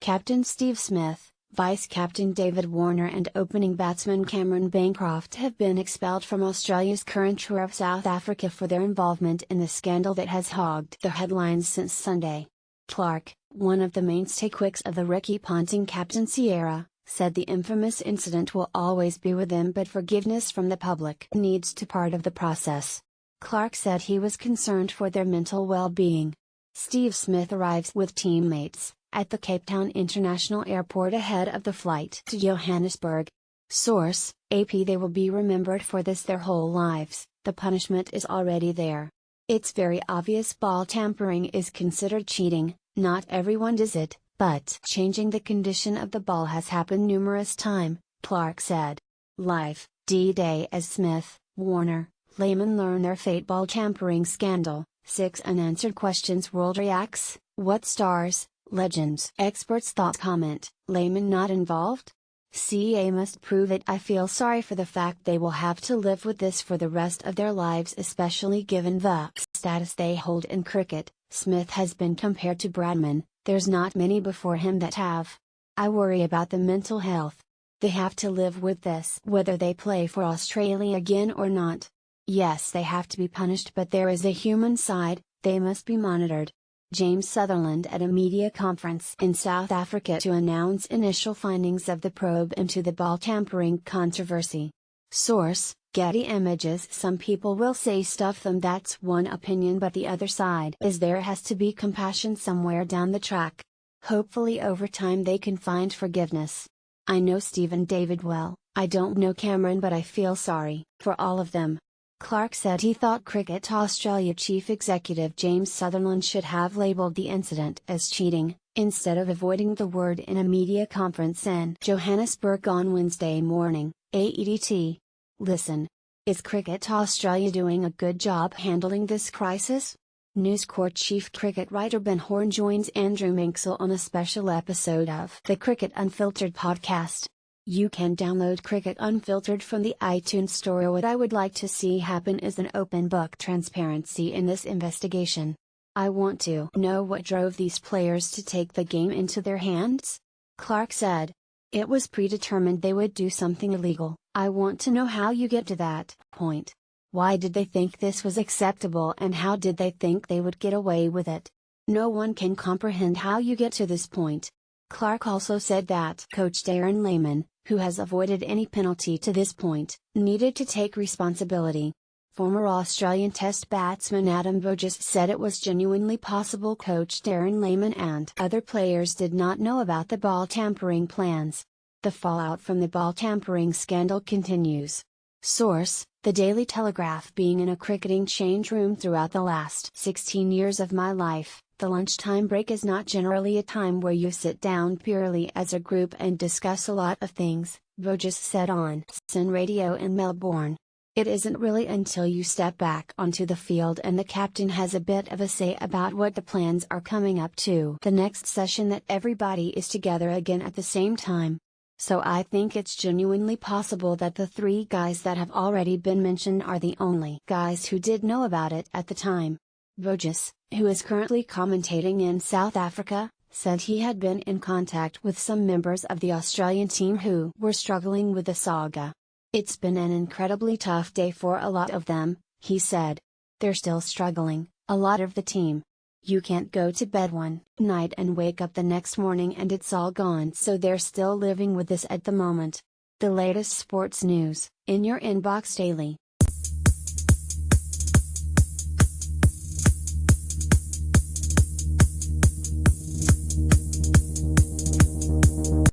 Captain Steve Smith, Vice-Captain David Warner and opening batsman Cameron Bancroft have been expelled from Australia's current tour of South Africa for their involvement in the scandal that has hogged the headlines since Sunday. Clark, one of the mainstay quicks of the Ricky Ponting captaincy era, said the infamous incident will always be with him, but forgiveness from the public needs to be part of the process. Clark said he was concerned for their mental well-being. Steve Smith arrives with teammates at the Cape Town International Airport ahead of the flight to Johannesburg. Source: AP. They will be remembered for this their whole lives. The punishment is already there. It's very obvious ball tampering is considered cheating. Not everyone does it, but changing the condition of the ball has happened numerous times, Clark said. Live, D-Day as Smith, Warner, Lehman learn their fate. Ball tampering scandal, 6 unanswered questions. World reacts, what stars, legends, experts thought. Comment, Lehman not involved? CA must prove it. I feel sorry for the fact they will have to live with this for the rest of their lives, especially given the status they hold in cricket. Smith has been compared to Bradman. There's not many before him that have. I worry about the mental health. They have to live with this whether they play for Australia again or not. Yes, they have to be punished, but there is a human side. They must be monitored. James Sutherland at a media conference in South Africa to announce initial findings of the probe into the ball tampering controversy. Source: Getty Images. Some people will say stuff them, that's one opinion, but the other side is there has to be compassion somewhere down the track. Hopefully over time they can find forgiveness. I know Steve and David well. I don't know Cameron, but I feel sorry for all of them. Clark said he thought Cricket Australia Chief Executive James Sutherland should have labelled the incident as cheating, instead of avoiding the word in a media conference in Johannesburg on Wednesday morning, AEDT. Listen. Is Cricket Australia doing a good job handling this crisis? News Corp chief cricket writer Ben Horn joins Andrew Minksell on a special episode of the Cricket Unfiltered podcast. You can download Cricket Unfiltered from the iTunes Store. What I would like to see happen is an open book transparency in this investigation. I want to know what drove these players to take the game into their hands. Clark said. It was predetermined they would do something illegal. I want to know how you get to that point. Why did they think this was acceptable, and how did they think they would get away with it? No one can comprehend how you get to this point. Clark also said that coach Darren Lehman, who has avoided any penalty to this point, needed to take responsibility. Former Australian Test batsman Adam Burgess said it was genuinely possible coach Darren Lehman and other players did not know about the ball tampering plans. The fallout from the ball tampering scandal continues. Source: The Daily Telegraph. Being in a cricketing change room throughout the last 16 years of my life, the lunchtime break is not generally a time where you sit down purely as a group and discuss a lot of things, Burgess said on SN Radio in Melbourne. It isn't really until you step back onto the field and the captain has a bit of a say about what the plans are coming up to the next session that everybody is together again at the same time. So I think it's genuinely possible that the 3 guys that have already been mentioned are the only guys who did know about it at the time. Burgess, who is currently commentating in South Africa, said he had been in contact with some members of the Australian team who were struggling with the saga. It's been an incredibly tough day for a lot of them, he said. They're still struggling, a lot of the team. You can't go to bed one night and wake up the next morning and it's all gone, so they're still living with this at the moment. The latest sports news, in your inbox daily.